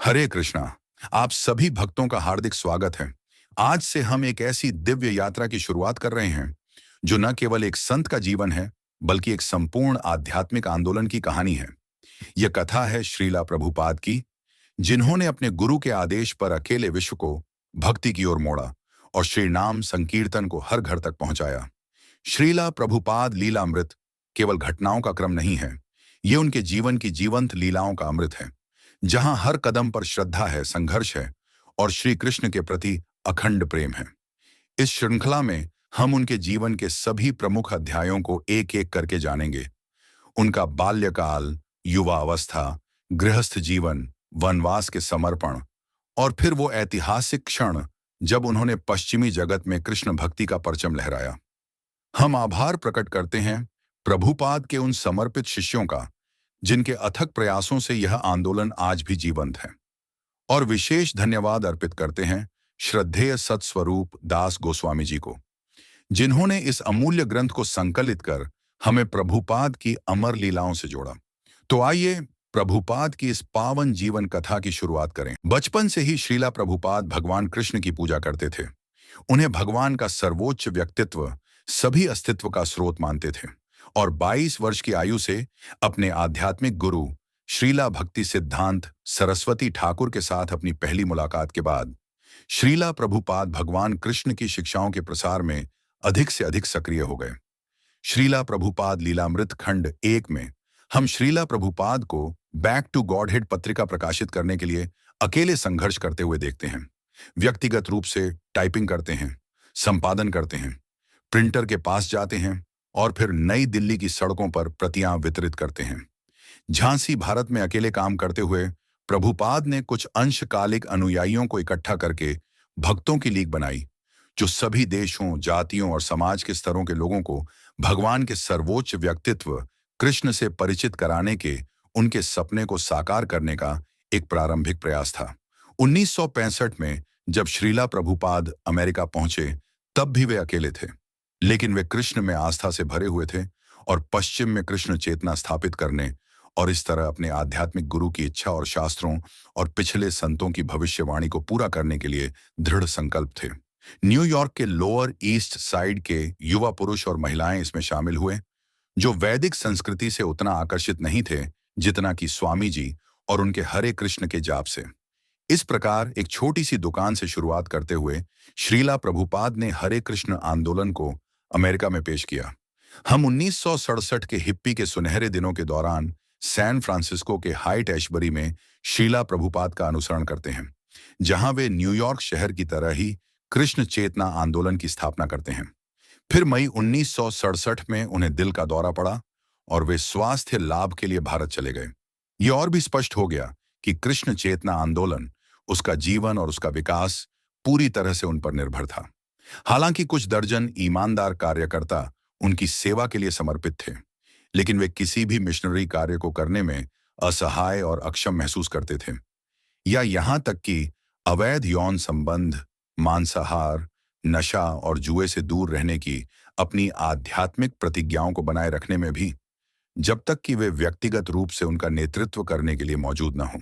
हरे कृष्णा। आप सभी भक्तों का हार्दिक स्वागत है। आज से हम एक ऐसी दिव्य यात्रा की शुरुआत कर रहे हैं जो न केवल एक संत का जीवन है, बल्कि एक संपूर्ण आध्यात्मिक आंदोलन की कहानी है। यह कथा है श्रीला प्रभुपाद की, जिन्होंने अपने गुरु के आदेश पर अकेले विश्व को भक्ति की ओर मोड़ा और श्री नाम संकीर्तन को हर घर तक पहुंचाया। श्रीला प्रभुपाद लीलामृत केवल घटनाओं का क्रम नहीं है, ये उनके जीवन की जीवंत लीलाओं का अमृत है, जहां हर कदम पर श्रद्धा है, संघर्ष है और श्री कृष्ण के प्रति अखंड प्रेम है। इस श्रृंखला में हम उनके जीवन के सभी प्रमुख अध्यायों को एक एक करके जानेंगे। उनका बाल्यकाल, युवा अवस्था, गृहस्थ जीवन, वनवास के समर्पण और फिर वो ऐतिहासिक क्षण जब उन्होंने पश्चिमी जगत में कृष्ण भक्ति का परचम लहराया। हम आभार प्रकट करते हैं प्रभुपाद के उन समर्पित शिष्यों का, जिनके अथक प्रयासों से यह आंदोलन आज भी जीवंत है। और विशेष धन्यवाद अर्पित करते हैं श्रद्धेय सत्स्वरूप दास गोस्वामी जी को, जिन्होंने इस अमूल्य ग्रंथ को संकलित कर हमें प्रभुपाद की अमर लीलाओं से जोड़ा। तो आइए प्रभुपाद की इस पावन जीवन कथा की शुरुआत करें। बचपन से ही श्रीला प्रभुपाद भगवान कृष्ण की पूजा करते थे। उन्हें भगवान का सर्वोच्च व्यक्तित्व, सभी अस्तित्व का स्रोत मानते थे और 22 वर्ष की आयु से अपने आध्यात्मिक गुरु श्रीला भक्ति सिद्धांत सरस्वती ठाकुर के साथ अपनी पहली मुलाकात के बाद श्रीला प्रभुपाद भगवान कृष्ण की शिक्षाओं के प्रसार में अधिक से अधिक सक्रिय हो गए। श्रीला प्रभुपाद लीलामृत खंड 1 में हम श्रीला प्रभुपाद को बैक टू गॉडहेड पत्रिका प्रकाशित करने के लिए अकेले संघर्ष करते हुए देखते हैं। व्यक्तिगत रूप से टाइपिंग करते हैं, संपादन करते हैं, प्रिंटर के पास जाते हैं और फिर नई दिल्ली की सड़कों पर प्रतियां वितरित करते हैं। झांसी, भारत में अकेले काम करते हुए प्रभुपाद ने कुछ अंशकालिक अनुयायियों को इकट्ठा करके भक्तों की लीग बनाई, जो सभी देशों, जातियों और समाज के स्तरों के लोगों को भगवान के सर्वोच्च व्यक्तित्व कृष्ण से परिचित कराने के उनके सपने को साकार करने का एक प्रारंभिक प्रयास था। 1965 में जब श्रीला प्रभुपाद अमेरिका पहुंचे, तब भी वे अकेले थे, लेकिन वे कृष्ण में आस्था से भरे हुए थे और पश्चिम में कृष्ण चेतना स्थापित करने और इस तरह अपने आध्यात्मिक गुरु की इच्छा और शास्त्रों और पिछले संतों की भविष्यवाणी को पूरा करने के लिए दृढ़ संकल्प थे। न्यूयॉर्क के लोअर ईस्ट साइड के युवा पुरुष और महिलाएं इसमें शामिल हुए, जो वैदिक संस्कृति से उतना आकर्षित नहीं थे जितना कि स्वामी जी और उनके हरे कृष्ण के जाप से। इस प्रकार एक छोटी सी दुकान से शुरुआत करते हुए श्रीला प्रभुपाद ने हरे कृष्ण आंदोलन को अमेरिका में पेश किया। हम 1967 के हिप्पी के सुनहरे दिनों के दौरान सैन फ्रांसिस्को के हाइट एशबरी में श्रीला प्रभुपाद का अनुसरण करते हैं, जहां वे न्यूयॉर्क शहर की तरह ही कृष्ण चेतना आंदोलन की स्थापना करते हैं। फिर मई 1967 में उन्हें दिल का दौरा पड़ा और वे स्वास्थ्य लाभ के लिए भारत चले गए। ये और भी स्पष्ट हो गया कि कृष्ण चेतना आंदोलन, उसका जीवन और उसका विकास पूरी तरह से उन पर निर्भर था। हालांकि कुछ दर्जन ईमानदार कार्यकर्ता उनकी सेवा के लिए समर्पित थे, लेकिन वे किसी भी मिशनरी कार्य को करने में असहाय और अक्षम महसूस करते थे, या यहां तक कि अवैध यौन संबंध, मांसाहार, नशा और जुए से दूर रहने की अपनी आध्यात्मिक प्रतिज्ञाओं को बनाए रखने में भी, जब तक कि वे व्यक्तिगत रूप से उनका नेतृत्व करने के लिए मौजूद न हों।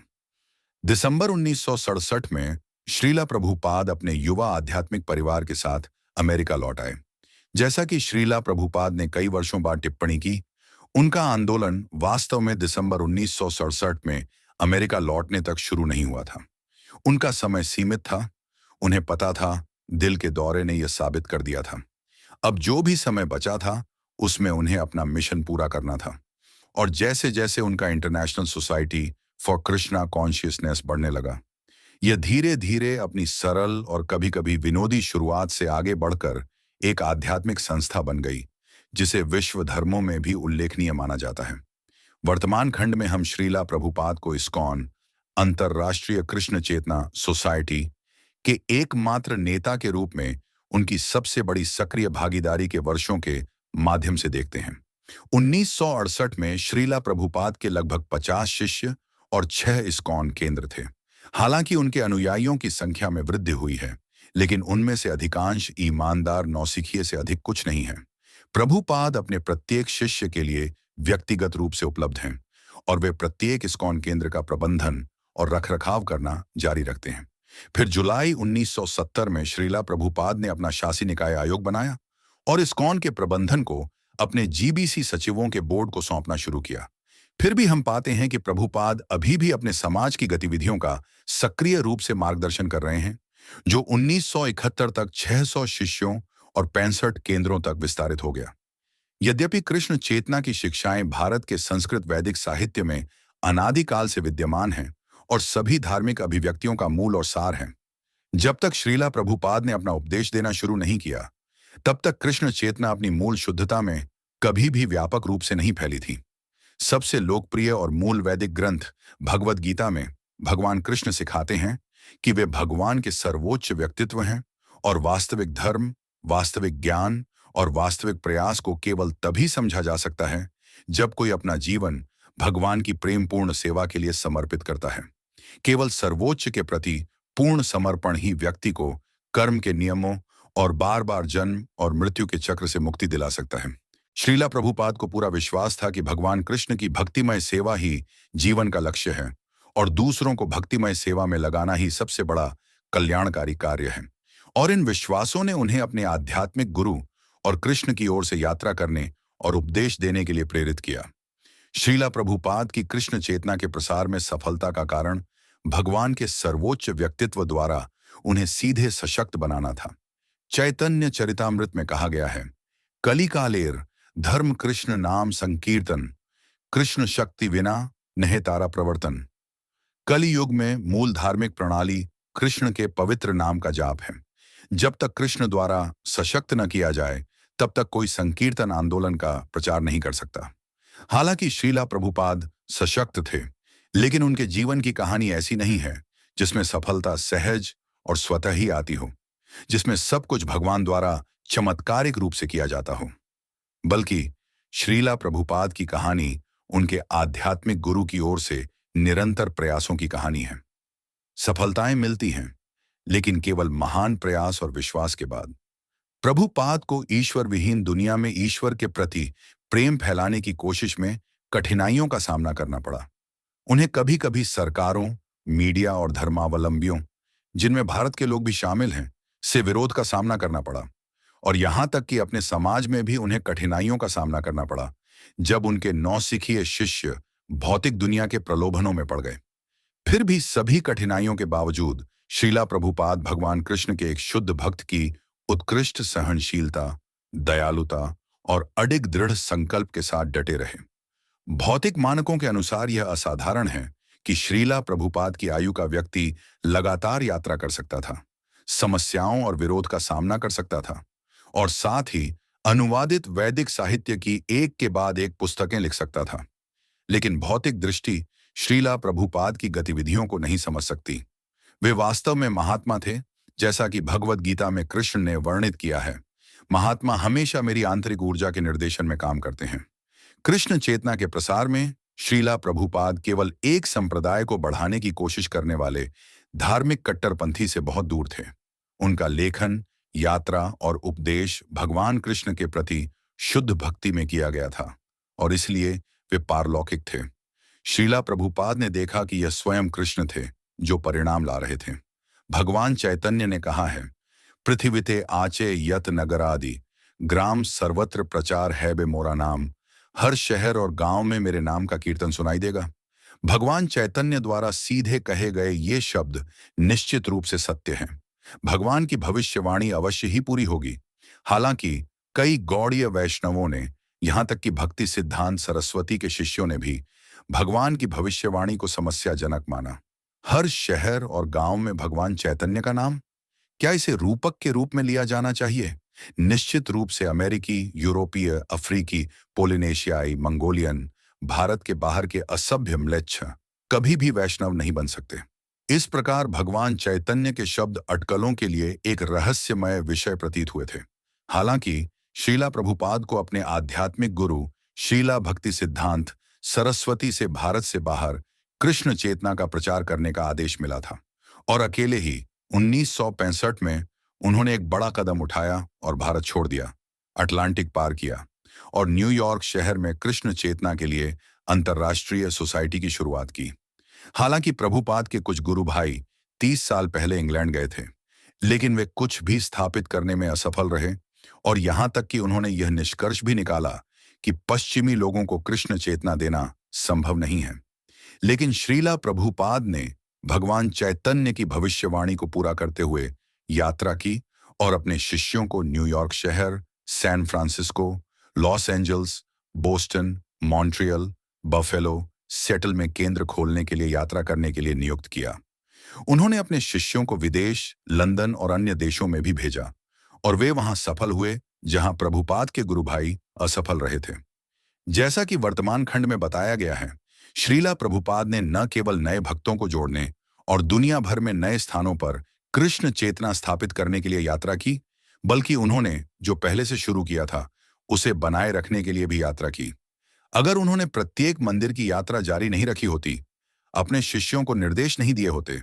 दिसंबर 1967 में श्रीला प्रभुपाद अपने युवा आध्यात्मिक परिवार के साथ अमेरिका लौट आए। जैसा कि श्रीला प्रभुपाद ने कई वर्षों बाद टिप्पणी की, उनका आंदोलन वास्तव में दिसंबर 1967 में अमेरिका लौटने तक शुरू नहीं हुआ था। उनका समय सीमित था। उन्हें पता था, दिल के दौरे ने यह साबित कर दिया था, अब जो भी समय बचा था उसमें उन्हें अपना मिशन पूरा करना था। और जैसे जैसे उनका international society for Krishna consciousness बढ़ने लगा, यह धीरे धीरे अपनी सरल और कभी-कभी विनोदी शुरुआत से आगे बढ़कर एक आध्यात्मिक संस्था बन गई, जिसे विश्व धर्मों में भी उल्लेखनीय माना जाता है। वर्तमान खंड में हम श्रीला प्रभुपाद को इस्कॉन, अंतर्राष्ट्रीय कृष्ण चेतना सोसाइटी के एकमात्र नेता के रूप में उनकी सबसे बड़ी सक्रिय भागीदारी के वर्षों के माध्यम से देखते हैं। 1968 में श्रीला प्रभुपाद के लगभग 50 शिष्य और 6 इस्कॉन केंद्र थे। हालांकि उनके अनुयायियों की संख्या में वृद्धि हुई है, लेकिन उनमें से अधिकांश ईमानदार नौसिखिए से अधिक कुछ नहीं है। प्रभुपाद अपने प्रत्येक शिष्य के लिए व्यक्तिगत रूप से उपलब्ध हैं और वे प्रत्येक इस्कॉन केंद्र का प्रबंधन और रखरखाव करना जारी रखते हैं। फिर जुलाई 1970 में श्रीला प्रभुपाद ने अपना शासी निकाय आयोग बनाया और इस्कॉन के प्रबंधन को अपने जीबीसी सचिवों के बोर्ड को सौंपना शुरू किया। फिर भी हम पाते हैं कि प्रभुपाद अभी भी अपने समाज की गतिविधियों का सक्रिय रूप से मार्गदर्शन कर रहे हैं, जो 1971 तक 600 शिष्यों और 65 केंद्रों तक विस्तारित हो गया। यद्यपि कृष्ण चेतना की शिक्षाएं भारत के संस्कृत वैदिक साहित्य में अनादिकाल से विद्यमान हैं और सभी धार्मिक अभिव्यक्तियों का मूल और सार हैं, जब तक श्रीला प्रभुपाद ने अपना उपदेश देना शुरू नहीं किया, तब तक कृष्ण चेतना अपनी मूल शुद्धता में कभी भी व्यापक रूप से नहीं फैली थी। सबसे लोकप्रिय और मूल वैदिक ग्रंथ भगवद गीता में भगवान कृष्ण सिखाते हैं कि वे भगवान के सर्वोच्च व्यक्तित्व हैं और वास्तविक धर्म, वास्तविक ज्ञान और वास्तविक प्रयास को केवल तभी समझा जा सकता है जब कोई अपना जीवन भगवान की प्रेमपूर्ण सेवा के लिए समर्पित करता है। केवल सर्वोच्च के प्रति पूर्ण समर्पण ही व्यक्ति को कर्म के नियमों और बार बार जन्म और मृत्यु के चक्र से मुक्ति दिला सकता है। श्रीला प्रभुपाद को पूरा विश्वास था कि भगवान कृष्ण की भक्तिमय सेवा ही जीवन का लक्ष्य है और दूसरों को भक्तिमय सेवा में लगाना ही सबसे बड़ा कल्याणकारी कार्य है। और इन विश्वासों ने उन्हें अपने आध्यात्मिक गुरु और कृष्ण की ओर से यात्रा करने और उपदेश देने के लिए प्रेरित किया। श्रीला प्रभुपाद की कृष्ण चेतना के प्रसार में सफलता का कारण भगवान के सर्वोच्च व्यक्तित्व द्वारा उन्हें सीधे सशक्त बनाना था। चैतन्य चरितामृत में कहा गया है, कलिकालेर धर्म कृष्ण नाम संकीर्तन, कृष्ण शक्ति विना नहे तारा प्रवर्तन। कलि युग में मूल धार्मिक प्रणाली कृष्ण के पवित्र नाम का जाप है। जब तक कृष्ण द्वारा सशक्त न किया जाए, तब तक कोई संकीर्तन आंदोलन का प्रचार नहीं कर सकता। हालांकि श्रीला प्रभुपाद सशक्त थे, लेकिन उनके जीवन की कहानी ऐसी नहीं है जिसमें सफलता सहज और स्वतः ही आती हो, जिसमें सब कुछ भगवान द्वारा चमत्कारिक रूप से किया जाता हो। बल्कि श्रीला प्रभुपाद की कहानी उनके आध्यात्मिक गुरु की ओर से निरंतर प्रयासों की कहानी है। सफलताएं मिलती हैं, लेकिन केवल महान प्रयास और विश्वास के बाद। प्रभुपाद को ईश्वर विहीन दुनिया में ईश्वर के प्रति प्रेम फैलाने की कोशिश में कठिनाइयों का सामना करना पड़ा। उन्हें कभी कभी सरकारों, मीडिया और धर्मावलंबियों, जिनमें भारत के लोग भी शामिल हैं, से विरोध का सामना करना पड़ा। और यहां तक कि अपने समाज में भी उन्हें कठिनाइयों का सामना करना पड़ा, जब उनके नौसिखिए शिष्य भौतिक दुनिया के प्रलोभनों में पड़ गए। फिर भी सभी कठिनाइयों के बावजूद श्रीला प्रभुपाद भगवान कृष्ण के एक शुद्ध भक्त की उत्कृष्ट सहनशीलता, दयालुता और अडिग दृढ़ संकल्प के साथ डटे रहे। भौतिक मानकों के अनुसार यह असाधारण है कि श्रीला प्रभुपाद की आयु का व्यक्ति लगातार यात्रा कर सकता था, समस्याओं और विरोध का सामना कर सकता था और साथ ही अनुवादित वैदिक साहित्य की एक के बाद एक पुस्तकें लिख सकता था। लेकिन भौतिक दृष्टि श्रीला प्रभुपाद की गतिविधियों को नहीं समझ सकती। वे वास्तव में महात्मा थे, जैसा कि भगवद गीता में कृष्ण ने वर्णित किया है। महात्मा हमेशा मेरी आंतरिक ऊर्जा के निर्देशन में काम करते हैं। कृष्ण चेतना के प्रसार में श्रीला प्रभुपाद केवल एक संप्रदाय को बढ़ाने की कोशिश करने वाले धार्मिक कट्टरपंथी से बहुत दूर थे। उनका लेखन, यात्रा और उपदेश भगवान कृष्ण के प्रति शुद्ध भक्ति में किया गया था और इसलिए वे पारलौकिक थे। श्रीला प्रभुपाद ने देखा कि यह स्वयं कृष्ण थे जो परिणाम ला रहे थे। भगवान चैतन्य ने कहा है, पृथ्वीते आचे यत नगरादि, ग्राम सर्वत्र प्रचार है बे मोरा नाम। हर शहर और गांव में मेरे नाम का कीर्तन सुनाई देगा। भगवान चैतन्य द्वारा सीधे कहे गए ये शब्द निश्चित रूप से सत्य हैं। भगवान की भविष्यवाणी अवश्य ही पूरी होगी। हालांकि कई गौड़ीय वैष्णवों ने, यहां तक कि भक्ति सिद्धांत सरस्वती के शिष्यों ने भी भगवान की भविष्यवाणी को समस्याजनक माना। हर शहर और गांव में भगवान चैतन्य का नाम, क्या इसे रूपक के रूप में लिया जाना चाहिए? निश्चित रूप से अमेरिकी, यूरोपीय, अफ्रीकी, पोलिनेशियाई, मंगोलियन, भारत के बाहर के असभ्य म्लेच्छ कभी भी वैष्णव नहीं बन सकते। इस प्रकार भगवान चैतन्य के शब्द अटकलों के लिए एक रहस्यमय विषय प्रतीत हुए थे। हालांकि श्रीला प्रभुपाद को अपने आध्यात्मिक गुरु श्रीला भक्ति सिद्धांत सरस्वती से भारत से बाहर कृष्ण चेतना का प्रचार करने का आदेश मिला था और अकेले ही 1965 में उन्होंने एक बड़ा कदम उठाया और भारत छोड़ दिया, अटलांटिक पार किया और न्यूयॉर्क शहर में कृष्ण चेतना के लिए अंतर्राष्ट्रीय सोसाइटी की शुरुआत की। हालांकि प्रभुपाद के कुछ गुरु भाई 30 साल पहले इंग्लैंड गए थे, लेकिन वे कुछ भी स्थापित करने में असफल रहे और यहां तक कि उन्होंने यह निष्कर्ष भी निकाला कि पश्चिमी लोगों को कृष्ण चेतना देना संभव नहीं है। लेकिन श्रीला प्रभुपाद ने भगवान चैतन्य की भविष्यवाणी को पूरा करते हुए यात्रा की और अपने शिष्यों को न्यूयॉर्क शहर, San Francisco, Los Angeles, Boston, Montreal, Buffalo, Seattle में केंद्र खोलने के लिए यात्रा करने के लिए नियुक्त किया। उन्होंने अपने शिष्यों को विदेश, लंदन और अन्य देशों में भी भेजा और वे वहां सफल हुए जहां प्रभुपाद के गुरु भाई असफल रहे थे। जैसा कि वर्तमान खंड में बताया गया है, श्रीला प्रभुपाद ने न केवल नए भक्तों को जोड़ने और दुनिया भर में नए स्थानों पर कृष्ण चेतना स्थापित करने के लिए यात्रा की, बल्कि उन्होंने जो पहले से शुरू किया था उसे बनाए रखने के लिए भी यात्रा की। अगर उन्होंने प्रत्येक मंदिर की यात्रा जारी नहीं रखी होती, अपने शिष्यों को निर्देश नहीं दिए होते,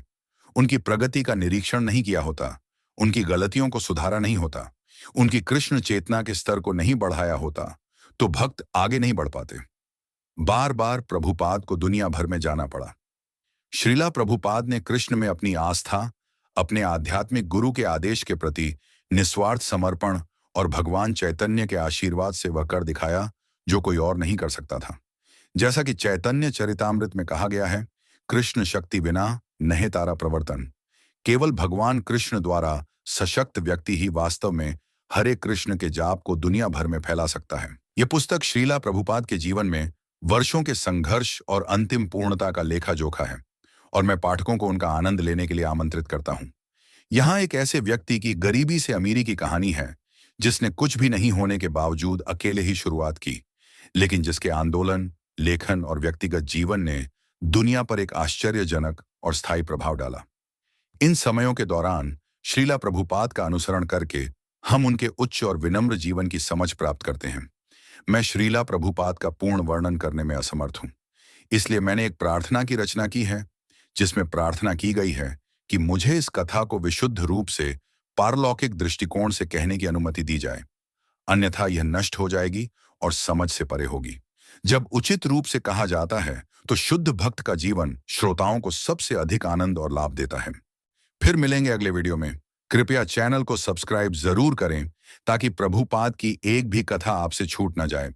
उनकी प्रगति का निरीक्षण नहीं किया होता, उनकी गलतियों को सुधारा नहीं होता, उनकी कृष्ण चेतना के स्तर को नहीं बढ़ाया होता, तो भक्त आगे नहीं बढ़ पाते। बार बार प्रभुपाद को दुनिया भर में जाना पड़ा। श्रीला प्रभुपाद ने कृष्ण में अपनी आस्था, अपने आध्यात्मिक गुरु के आदेश के प्रति निस्वार्थ समर्पण और भगवान चैतन्य के आशीर्वाद से वह कर दिखाया जो कोई और नहीं कर सकता था। जैसा कि चैतन्य चरितामृत में कहा गया है, कृष्ण शक्ति बिना नहे तारा प्रवर्तन। केवल भगवान कृष्ण द्वारा सशक्त व्यक्ति ही वास्तव में हरे कृष्ण के जाप को दुनिया भर में फैला सकता है। यह पुस्तक श्रीला प्रभुपाद के जीवन में वर्षों के संघर्ष और अंतिम पूर्णता का लेखा जोखा है और मैं पाठकों को उनका आनंद लेने के लिए आमंत्रित करता हूं। यहाँ एक ऐसे व्यक्ति की गरीबी से अमीरी की कहानी है जिसने कुछ भी नहीं होने के बावजूद अकेले ही शुरुआत की, लेकिन जिसके आंदोलन, लेखन और व्यक्तिगत जीवन ने दुनिया पर एक आश्चर्यजनक और स्थायी प्रभाव डाला। इन समयों के दौरान श्रीला प्रभुपाद का अनुसरण करके हम उनके उच्च और विनम्र जीवन की समझ प्राप्त करते हैं। मैं श्रीला प्रभुपाद का पूर्ण वर्णन करने में असमर्थ हूं, इसलिए मैंने एक प्रार्थना की रचना की है जिसमें प्रार्थना की गई है कि मुझे इस कथा को विशुद्ध रूप से पारलौकिक दृष्टिकोण से कहने की अनुमति दी जाए, अन्यथा यह नष्ट हो जाएगी और समझ से परे होगी। जब उचित रूप से कहा जाता है तो शुद्ध भक्त का जीवन श्रोताओं को सबसे अधिक आनंद और लाभ देता है। फिर मिलेंगे अगले वीडियो में। कृपया चैनल को सब्सक्राइब जरूर करें ताकि प्रभुपाद की एक भी कथा आपसे छूट न जाए।